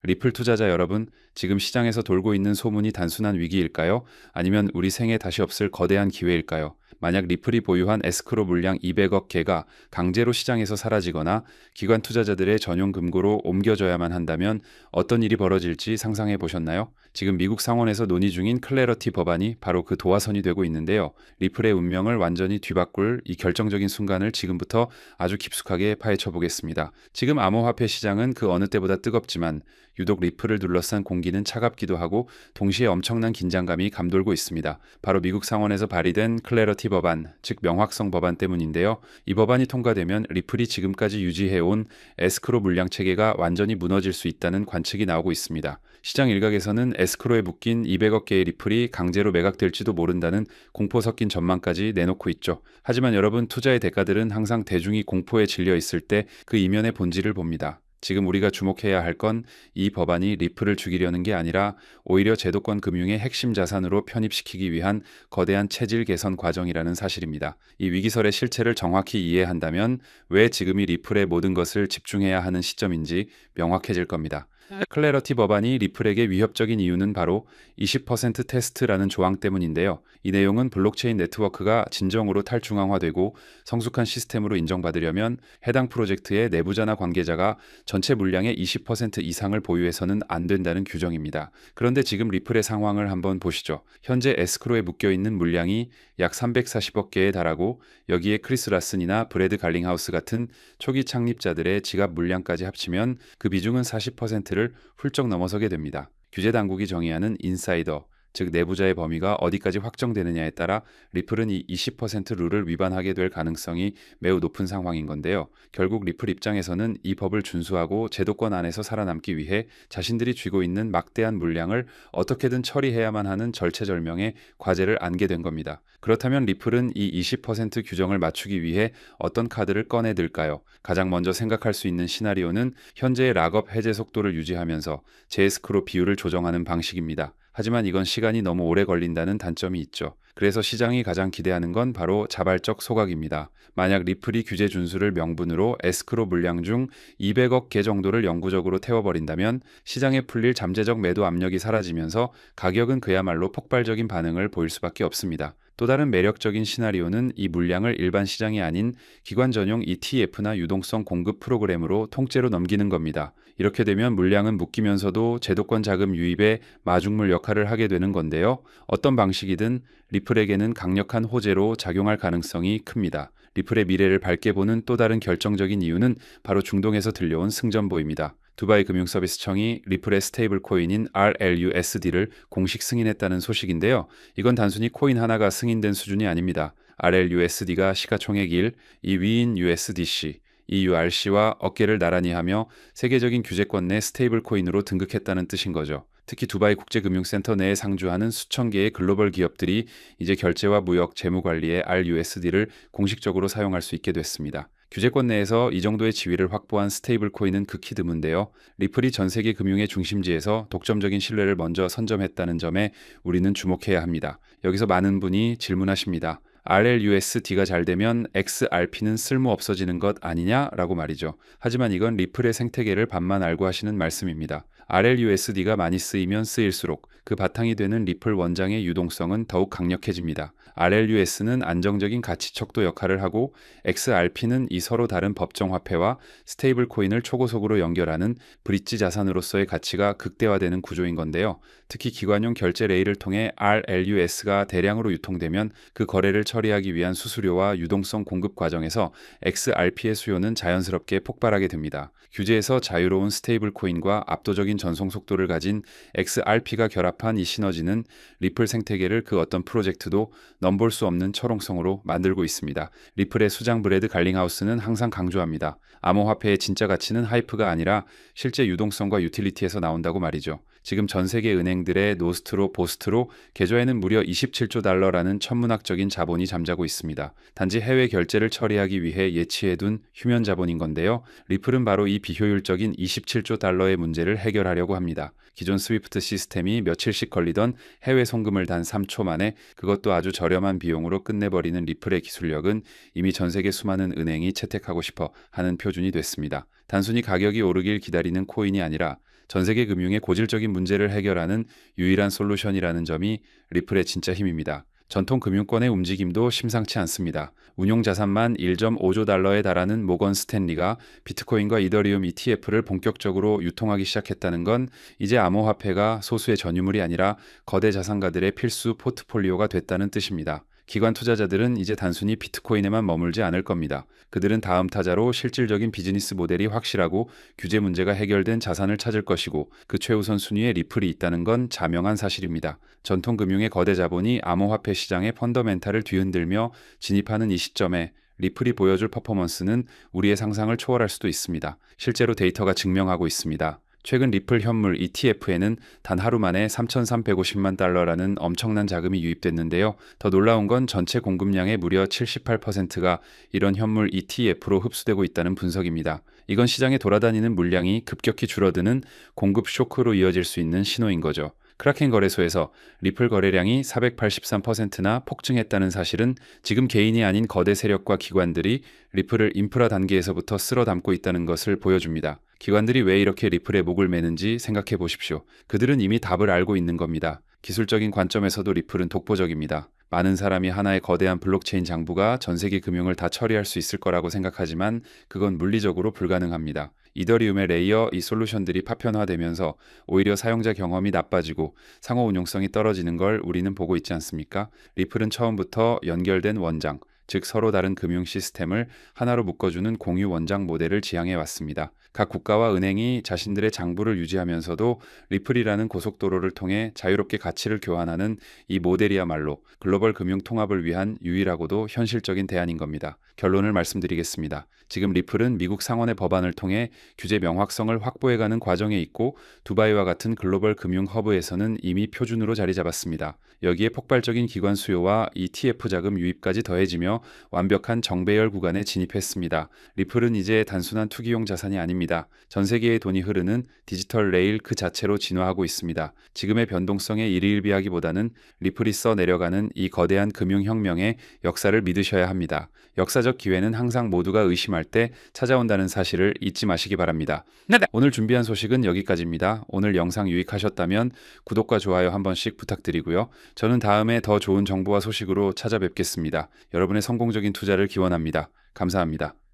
리플 투자자 여러분, 지금 시장에서 돌고 있는 소문이 단순한 위기일까요? 아니면 우리 생에 다시 없을 거대한 기회일까요? 만약 리플이 보유한 에스크로 물량 200억 개가 강제로 시장에서 사라지거나 기관 투자자들의 전용 금고로 옮겨져야만 한다면 어떤 일이 벌어질지 상상해 보셨나요? 지금 미국 상원에서 논의 중인 클래러티 법안이 바로 그 도화선이 되고 있는데요. 리플의 운명을 완전히 뒤바꿀 이 결정적인 순간을 지금부터 아주 깊숙하게 파헤쳐 보겠습니다. 지금 암호화폐 시장은 그 어느 때보다 뜨겁지만 유독 리플을 둘러싼 공기는 차갑기도 하고 동시에 엄청난 긴장감이 감돌고 있습니다. 바로 미국 상원에서 발의된 클래러티 법안, 즉 명확성 법안 때문인데요. 이 법안이 통과되면 리플이 지금까지 유지해온 에스크로 물량 체계가 완전히 무너질 수 있다는 관측이 나오고 있습니다. 시장 일각에서는 에스크로에 묶인 200억 개의 리플이 강제로 매각될지도 모른다는 공포 섞인 전망까지 내놓고 있죠. 하지만 여러분, 투자의 대가들은 항상 대중이 공포에 질려 있을 때 그 이면의 본질을 봅니다. 지금 우리가 주목해야 할 건 이 법안이 리플을 죽이려는 게 아니라 오히려 제도권 금융의 핵심 자산으로 편입시키기 위한 거대한 체질 개선 과정이라는 사실입니다. 이 위기설의 실체를 정확히 이해한다면 왜 지금이 리플의 모든 것을 집중해야 하는 시점인지 명확해질 겁니다. 클래러티 법안이 리플에게 위협적인 이유는 바로 20% 테스트라는 조항 때문인데요. 이 내용은 블록체인 네트워크가 진정으로 탈중앙화되고 성숙한 시스템으로 인정받으려면 해당 프로젝트의 내부자나 관계자가 전체 물량의 20% 이상을 보유해서는 안 된다는 규정입니다. 그런데 지금 리플의 상황을 한번 보시죠. 현재 에스크로에 묶여있는 물량이 약 340억 개에 달하고 여기에 크리스 라슨이나 브래드 갈링하우스 같은 초기 창립자들의 지갑 물량까지 합치면 그 비중은 40%를 훌쩍 넘어서게 됩니다. 규제 당국이 정의하는 인사이더, 즉 내부자의 범위가 어디까지 확정되느냐에 따라 리플은 이 20% 룰을 위반하게 될 가능성이 매우 높은 상황인 건데요. 결국 리플 입장에서는 이 법을 준수하고 제도권 안에서 살아남기 위해 자신들이 쥐고 있는 막대한 물량을 어떻게든 처리해야만 하는 절체절명의 과제를 안게 된 겁니다. 그렇다면 리플은 이 20% 규정을 맞추기 위해 어떤 카드를 꺼내들까요? 가장 먼저 생각할 수 있는 시나리오는 현재의 락업 해제 속도를 유지하면서 제에스크로 비율을 조정하는 방식입니다. 하지만 이건 시간이 너무 오래 걸린다는 단점이 있죠. 그래서 시장이 가장 기대하는 건 바로 자발적 소각입니다. 만약 리플이 규제 준수를 명분으로 에스크로 물량 중 200억 개 정도를 영구적으로 태워버린다면 시장에 풀릴 잠재적 매도 압력이 사라지면서 가격은 그야말로 폭발적인 반응을 보일 수밖에 없습니다. 또 다른 매력적인 시나리오는 이 물량을 일반 시장이 아닌 기관 전용 ETF나 유동성 공급 프로그램으로 통째로 넘기는 겁니다. 이렇게 되면 물량은 묶이면서도 제도권 자금 유입에 마중물 역할을 하게 되는 건데요. 어떤 방식이든 리플에게는 강력한 호재로 작용할 가능성이 큽니다. 리플의 미래를 밝게 보는 또 다른 결정적인 이유는 바로 중동에서 들려온 승전보입니다. 두바이 금융서비스청이 리플의 스테이블 코인인 RLUSD를 공식 승인했다는 소식인데요. 이건 단순히 코인 하나가 승인된 수준이 아닙니다. RLUSD가 시가총액 1, 이 위인 USDC, EURC와 어깨를 나란히 하며 세계적인 규제권 내 스테이블 코인으로 등극했다는 뜻인 거죠. 특히 두바이 국제금융센터 내에 상주하는 수천 개의 글로벌 기업들이 이제 결제와 무역, 재무 관리에 RUSD를 공식적으로 사용할 수 있게 됐습니다. 규제권 내에서 이 정도의 지위를 확보한 스테이블 코인은 극히 드문데요. 리플이 전 세계 금융의 중심지에서 독점적인 신뢰를 먼저 선점했다는 점에 우리는 주목해야 합니다. 여기서 많은 분이 질문하십니다. RLUSD가 잘 되면 XRP는 쓸모 없어지는 것 아니냐라고 말이죠. 하지만 이건 리플의 생태계를 반만 알고 하시는 말씀입니다. RLUSD가 많이 쓰이면 쓰일수록 그 바탕이 되는 리플 원장의 유동성은 더욱 강력해집니다. RLUS는 안정적인 가치 척도 역할을 하고 XRP는 이 서로 다른 법정 화폐와 스테이블 코인을 초고속으로 연결하는 브릿지 자산으로서의 가치가 극대화되는 구조인 건데요. 특히 기관용 결제 레일을 통해 RLUS가 대량으로 유통되면 그 거래를 처리하기 위한 수수료와 유동성 공급 과정에서 XRP의 수요는 자연스럽게 폭발하게 됩니다. 규제에서 자유로운 스테이블 코인과 압도적인 전송 속도를 가진 XRP가 결합한 이 시너지는 리플 생태계를 그 어떤 프로젝트도 넘볼 수 없는 철옹성으로 만들고 있습니다. 리플의 수장 브래드 갈링하우스는 항상 강조합니다. 암호화폐의 진짜 가치는 하이프가 아니라 실제 유동성과 유틸리티에서 나온다고 말이죠. 지금 전 세계 은행들의 노스트로 보스트로 계좌에는 무려 27조 달러라는 천문학적인 자본이 잠자고 있습니다. 단지 해외 결제를 처리하기 위해 예치해둔 휴면 자본인 건데요. 리플은 바로 이 비효율적인 27조 달러의 문제를 해결하려고 합니다. 기존 스위프트 시스템이 며칠씩 걸리던 해외 송금을 단 3초 만에 그것도 아주 저렴한 비용으로 끝내버리는 리플의 기술력은 이미 전 세계 수많은 은행이 채택하고 싶어 하는 표준이 됐습니다. 단순히 가격이 오르길 기다리는 코인이 아니라 전 세계 금융의 고질적인 문제를 해결하는 유일한 솔루션이라는 점이 리플의 진짜 힘입니다. 전통 금융권의 움직임도 심상치 않습니다. 운용 자산만 1.5조 달러에 달하는 모건 스탠리가 비트코인과 이더리움 ETF를 본격적으로 유통하기 시작했다는 건 이제 암호화폐가 소수의 전유물이 아니라 거대 자산가들의 필수 포트폴리오가 됐다는 뜻입니다. 기관 투자자들은 이제 단순히 비트코인에만 머물지 않을 겁니다. 그들은 다음 타자로 실질적인 비즈니스 모델이 확실하고 규제 문제가 해결된 자산을 찾을 것이고 그 최우선 순위에 리플이 있다는 건 자명한 사실입니다. 전통 금융의 거대 자본이 암호화폐 시장의 펀더멘탈을 뒤흔들며 진입하는 이 시점에 리플이 보여줄 퍼포먼스는 우리의 상상을 초월할 수도 있습니다. 실제로 데이터가 증명하고 있습니다. 최근 리플 현물 ETF에는 단 하루 만에 3,350만 달러라는 엄청난 자금이 유입됐는데요. 더 놀라운 건 전체 공급량의 무려 78%가 이런 현물 ETF로 흡수되고 있다는 분석입니다. 이건 시장에 돌아다니는 물량이 급격히 줄어드는 공급 쇼크로 이어질 수 있는 신호인 거죠. 크라켄 거래소에서 리플 거래량이 483%나 폭증했다는 사실은 지금 개인이 아닌 거대 세력과 기관들이 리플을 인프라 단계에서부터 쓸어 담고 있다는 것을 보여줍니다. 기관들이 왜 이렇게 리플에 목을 매는지 생각해 보십시오. 그들은 이미 답을 알고 있는 겁니다. 기술적인 관점에서도 리플은 독보적입니다. 많은 사람이 하나의 거대한 블록체인 장부가 전 세계 금융을 다 처리할 수 있을 거라고 생각하지만 그건 물리적으로 불가능합니다. 이더리움의 레이어 이 솔루션들이 파편화되면서 오히려 사용자 경험이 나빠지고 상호 운용성이 떨어지는 걸 우리는 보고 있지 않습니까? 리플은 처음부터 연결된 원장, 즉 서로 다른 금융 시스템을 하나로 묶어주는 공유 원장 모델을 지향해 왔습니다. 각 국가와 은행이 자신들의 장부를 유지하면서도 리플이라는 고속도로를 통해 자유롭게 가치를 교환하는 이 모델이야말로 글로벌 금융 통합을 위한 유일하고도 현실적인 대안인 겁니다. 결론을 말씀드리겠습니다. 지금 리플은 미국 상원의 법안을 통해 규제 명확성을 확보해가는 과정에 있고 두바이와 같은 글로벌 금융 허브에서는 이미 표준으로 자리 잡았습니다. 여기에 폭발적인 기관 수요와 ETF 자금 유입까지 더해지며 완벽한 정배열 구간에 진입했습니다. 리플은 이제 단순한 투기용 자산이 아닙니다. 전 세계의 돈이 흐르는 디지털 레일 그 자체로 진화하고 있습니다. 지금의 변동성에 일희일비하기보다는 리플이 써 내려가는 이 거대한 금융혁명의 역사를 믿으셔야 합니다. 역사적 기회는 항상 모두가 의심할 때 찾아온다는 사실을 잊지 마시기 바랍니다. 오늘 준비한 소식은 여기까지입니다. 오늘 영상 유익하셨다면 구독과 좋아요 한 번씩 부탁드리고요. 저는 다음에 더 좋은 정보와 소식으로 찾아뵙겠습니다. 여러분의 성공적인 투자를 기원합니다. 감사합니다.